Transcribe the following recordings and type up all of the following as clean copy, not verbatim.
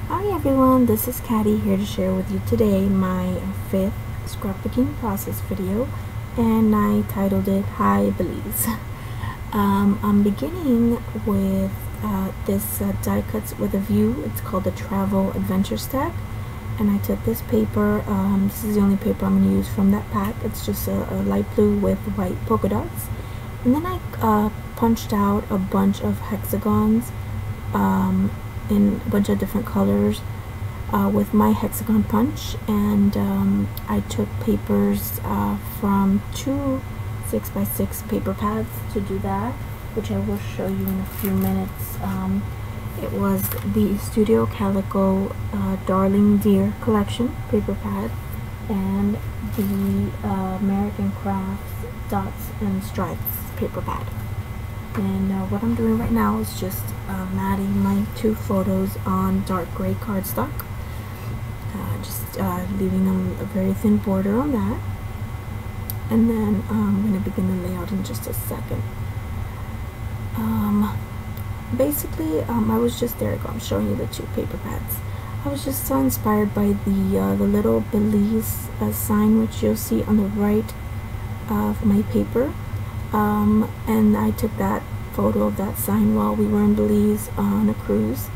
Hi everyone, this is Caddy here to share with you today my fifth scrapbooking process video, and I titled it Hi Belize. I'm beginning with this die cuts with a view. It's called the Travel Adventure Stack, and I took this paper. This is the only paper I'm going to use from that pack. It's just a light blue with white polka dots, and then I punched out a bunch of hexagons in a bunch of different colors with my hexagon punch, and I took papers from two 6x6 paper pads to do that, which I will show you in a few minutes. It was the Studio Calico Darling Deer collection paper pad and the American Crafts Dots and Stripes paper pad. And what I'm doing right now is just matting my two photos on dark gray cardstock, just leaving them a very thin border on that, and then I'm going to begin the layout in just a second. Basically, I was just, there you go, I'm showing you the two paper pads. I was just so inspired by the little Belize sign, which you'll see on the right of my paper. And I took that photo of that sign while we were in Belize on a cruise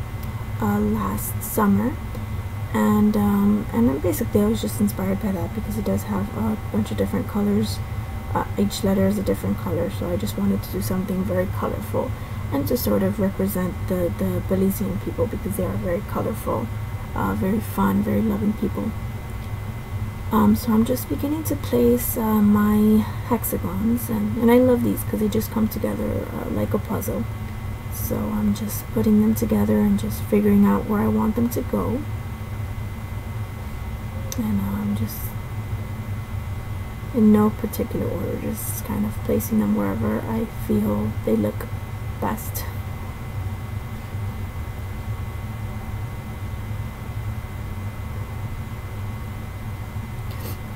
last summer, and then basically I was just inspired by that because it does have a bunch of different colors. Each letter is a different color, so I just wanted to do something very colorful and to sort of represent the Belizean people, because they are very colorful, very fun, very loving people. So I'm just beginning to place my hexagons, and I love these because they just come together like a puzzle. So I'm just putting them together and just figuring out where I want them to go, and I'm just in no particular order, just kind of placing them wherever I feel they look best.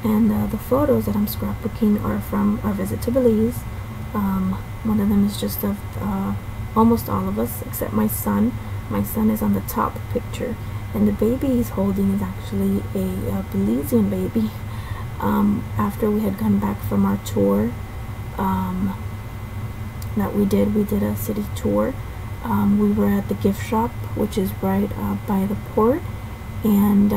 And the photos that I'm scrapbooking are from our visit to Belize. One of them is just of almost all of us except my son. My son is on the top picture, and the baby he's holding is actually a Belizean baby. After we had gone back from our tour that we did a city tour. We were at the gift shop, which is right by the port, and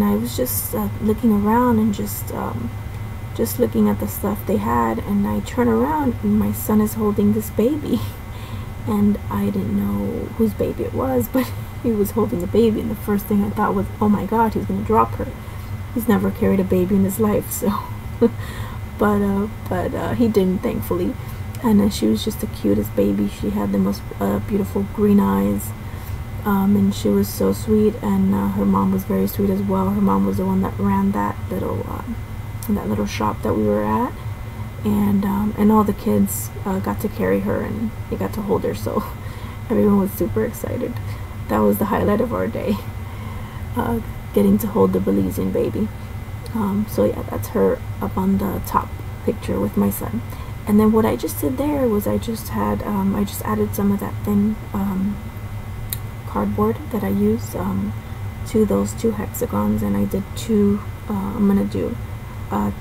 I was just looking around and just looking at the stuff they had, and I turn around and my son is holding this baby, and I didn't know whose baby it was, but he was holding the baby, and the first thing I thought was, oh my god, he's gonna drop her. He's never carried a baby in his life, so but he didn't, thankfully. And she was just the cutest baby. She had the most beautiful green eyes, and she was so sweet, and her mom was very sweet as well. Her mom was the one that ran that little shop that we were at, and all the kids got to carry her, and they got to hold her, so everyone was super excited. That was the highlight of our day, getting to hold the Belizean baby. So yeah, that's her up on the top picture with my son. And then what I just did there was I just added some of that thin cardboard that I used to those two hexagons, and I did two. I'm gonna do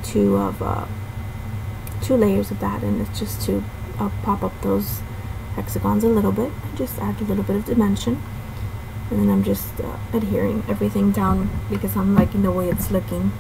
two layers of that, and it's just to pop up those hexagons a little bit. I just add a little bit of dimension, and then I'm just adhering everything down because I'm liking the way it's looking.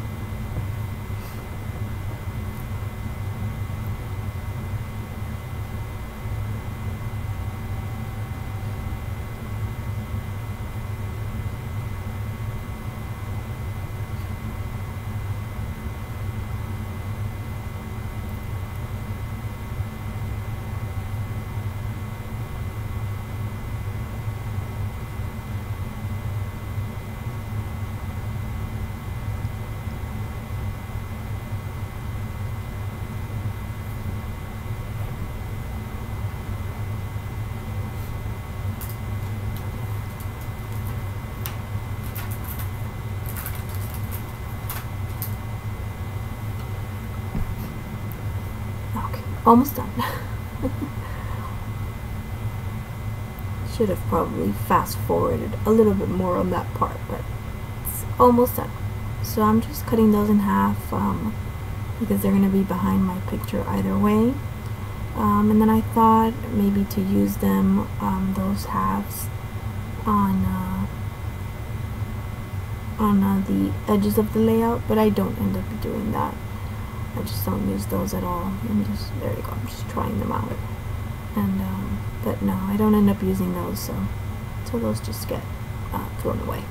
Almost done. should have probably fast forwarded a little bit more on that part, but it's almost done. So I'm just cutting those in half because they're going to be behind my picture either way. And then I thought maybe to use them, those halves, on the edges of the layout, but I don't end up doing that. I just don't use those at all, and just, there you go, I'm just trying them out. And but no, I don't end up using those, so those just get thrown away.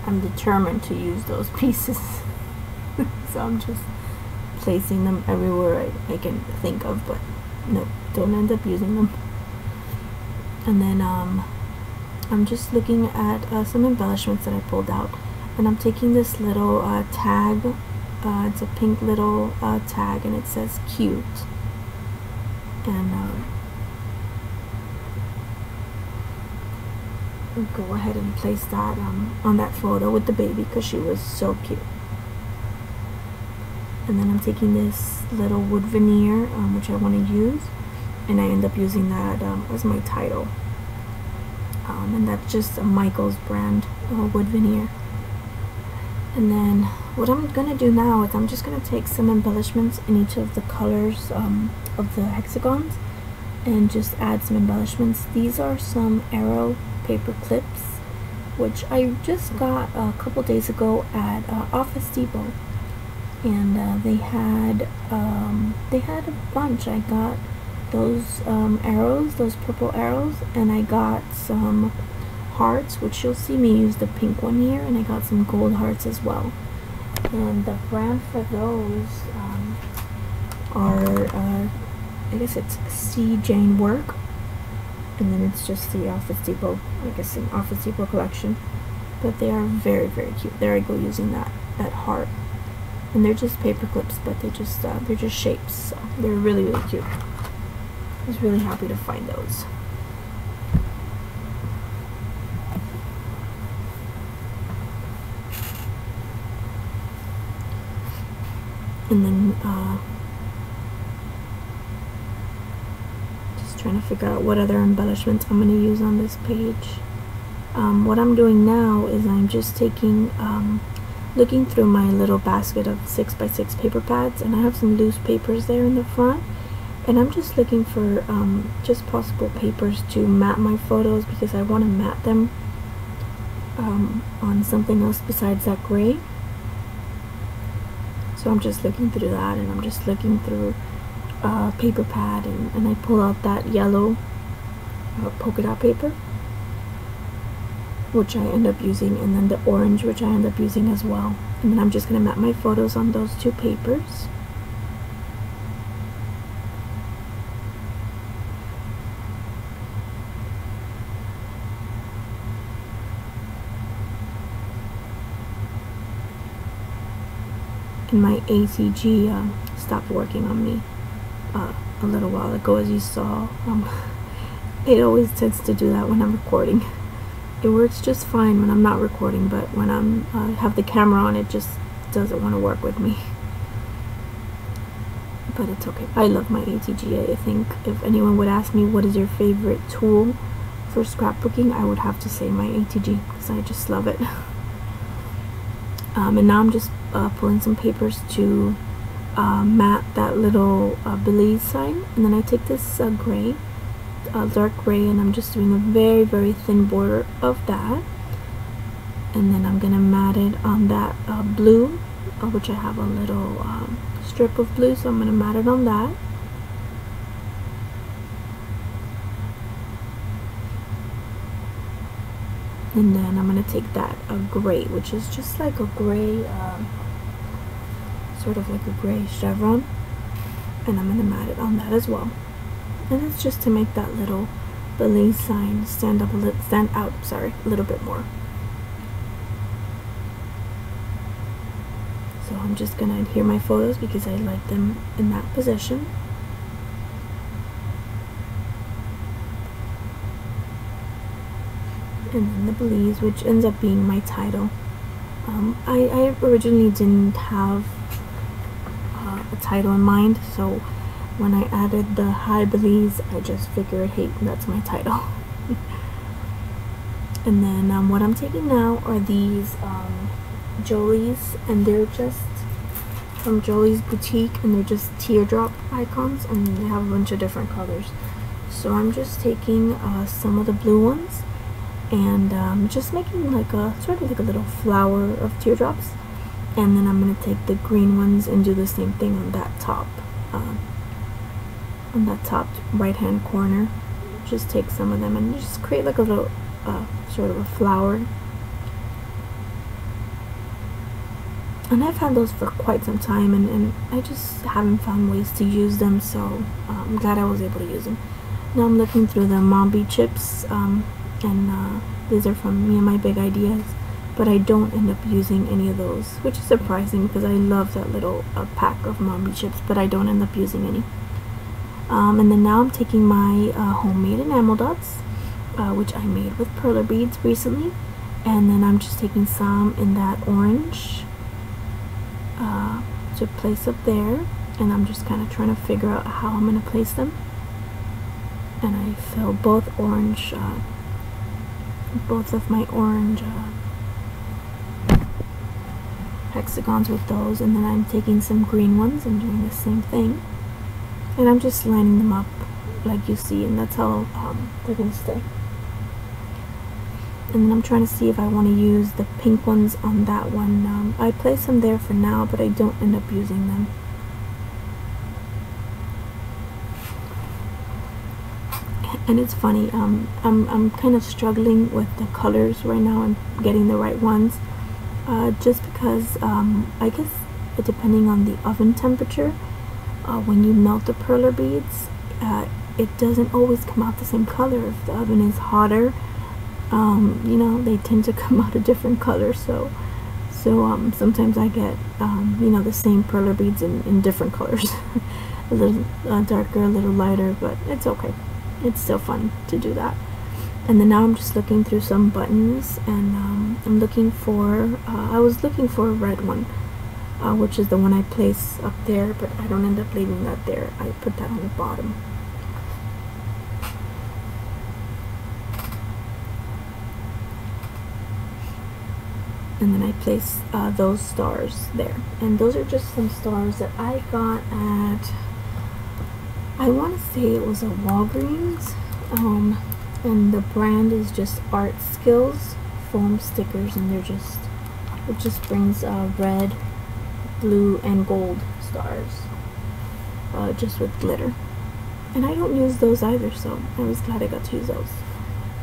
I'm determined to use those pieces, so I'm just placing them everywhere I can think of, but no, don't end up using them. And then I'm just looking at some embellishments that I pulled out, and I'm taking this little tag. It's a pink little tag, and it says cute, and go ahead and place that on that photo with the baby because she was so cute. And then I'm taking this little wood veneer, which I want to use, and I end up using that as my title. And that's just a Michael's brand wood veneer. And then what I'm going to do now is I'm just going to take some embellishments in each of the colors of the hexagons and just add some embellishments. These are some arrow paper clips, which I just got a couple days ago at Office Depot. And they had a bunch. I got those arrows, those purple arrows, and I got some hearts, which you'll see me use the pink one here, and I got some gold hearts as well. And the brand for those are I guess it's C. Jane Work, and then it's just the Office Depot, I guess an Office Depot collection. But they are very, very cute. There I go using that heart. And they're just paper clips, but they're just shapes, so they're really, really cute. I was really happy to find those. And then just trying to figure out what other embellishments I'm going to use on this page. What I'm doing now is I'm just taking looking through my little basket of 6x6 paper pads, and I have some loose papers there in the front, and I'm just looking for just possible papers to mat my photos because I want to mat them on something else besides that gray. So I'm just looking through that, and I'm just looking through paper pad, and I pull out that yellow polka dot paper, which I end up using, and then the orange, which I end up using as well. And then I'm just going to map my photos on those two papers. And my ATG stopped working on me a little while ago, as you saw. It always tends to do that when I'm recording. It works just fine when I'm not recording, but when I have the camera on, it just doesn't want to work with me. But it's okay. I love my ATG. I think if anyone would ask me what is your favorite tool for scrapbooking, I would have to say my ATG because I just love it. And now I'm just pulling some papers to mat that little Belize sign, and then I take this gray, dark gray, and I'm just doing a very, very thin border of that, and then I'm gonna mat it on that blue, which I have a little strip of blue, so I'm gonna mat it on that. And then I'm going to take that gray, which is just like a gray, sort of like a gray chevron, and I'm going to mat it on that as well. And it's just to make that little Belize sign stand out a little bit more. So I'm just going to adhere my photos because I like them in that position. And then the Belize, which ends up being my title. I originally didn't have a title in mind, so when I added the Hi Belize, I just figured, hey, that's my title. And then what I'm taking now are these Jolie's, and they're just from Jolie's Boutique, and they're just teardrop icons, and they have a bunch of different colors. So I'm just taking some of the blue ones, and just making like a sort of like a little flower of teardrops, and then I'm going to take the green ones and do the same thing on that top right hand corner. Just take some of them and just create like a little sort of a flower. And I've had those for quite some time, and I just haven't found ways to use them, so I'm glad I was able to use them. Now I'm looking through the Mombi chips, and these are from Me and My Big Ideas, but I don't end up using any of those, which is surprising because I love that little pack of Mombi chips, but I don't end up using any. And then now I'm taking my homemade enamel dots, which I made with perler beads recently, and then I'm just taking some in that orange to place up there, and I'm just kind of trying to figure out how I'm going to place them. And I fill both of my orange hexagons with those, and then I'm taking some green ones and doing the same thing, and I'm just lining them up like you see, and that's how they're going to stay. And then I'm trying to see if I want to use the pink ones on that one. I place them there for now, but I don't end up using them. And it's funny, I'm kind of struggling with the colors right now and getting the right ones, just because I guess depending on the oven temperature, when you melt the perler beads, it doesn't always come out the same color. If the oven is hotter, you know, they tend to come out a different color, so sometimes I get you know, the same perler beads in different colors. A little darker, a little lighter, but it's okay. It's still fun to do that. And then now I'm just looking through some buttons, and I'm looking for I was looking for a red one, which is the one I place up there, but I don't end up leaving that there. I put that on the bottom. And then I place those stars there, and those are just some stars that I got at, I want to say it was a Walgreens, and the brand is just Art Skills foam stickers, and it just brings red, blue, and gold stars, just with glitter. And I don't use those either, so I was glad I got to use those.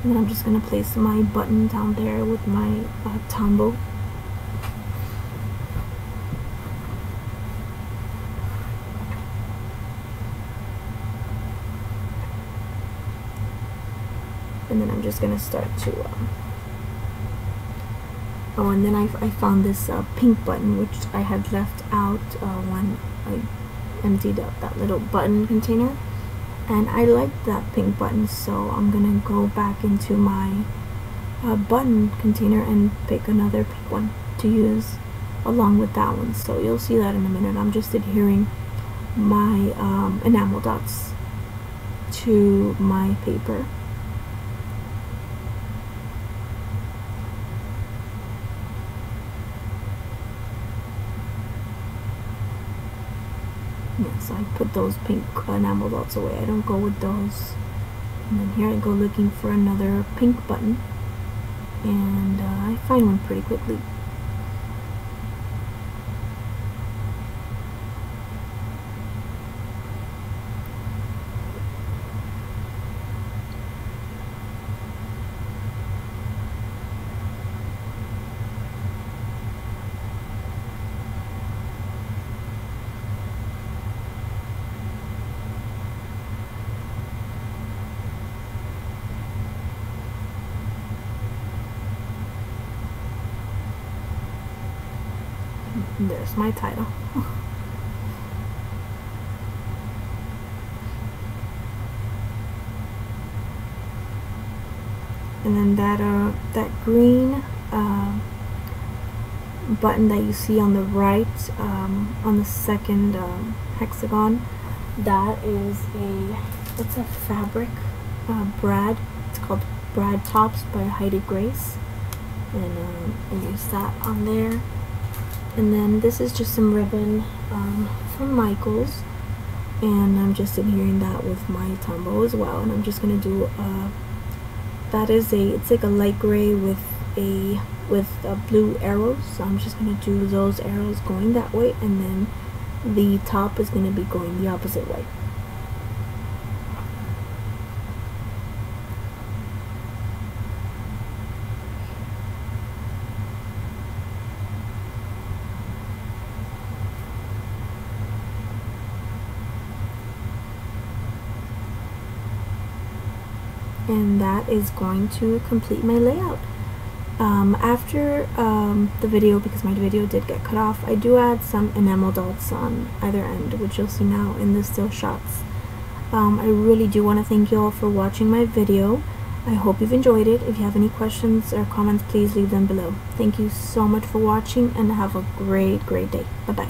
And then I'm just going to place my button down there with my Tombow. And then I'm just going to start to, oh, and then I found this pink button, which I had left out when I emptied out that little button container. And I liked that pink button, so I'm gonna go back into my button container and pick another pink one to use along with that one. So you'll see that in a minute. I'm just adhering my enamel dots to my paper. Yeah, so I put those pink enamel dots away. I don't go with those. And then here I go looking for another pink button, and I find one pretty quickly. And there's my title. And then that green button that you see on the right, on the second hexagon, that is it's a fabric brad. It's called Brad Tops by Heidi Grace, and I use that on there. And then this is just some ribbon from Michaels, and I'm just adhering that with my Tombow as well. And I'm just gonna do it's like a light gray with blue arrows, so I'm just gonna do those arrows going that way, and then the top is gonna be going the opposite way. And that is going to complete my layout. After the video, because my video did get cut off, I do add some enamel dots on either end, which you'll see now in the still shots. I really do want to thank you all for watching my video. I hope you've enjoyed it. If you have any questions or comments, please leave them below. Thank you so much for watching, and have a great day. Bye bye.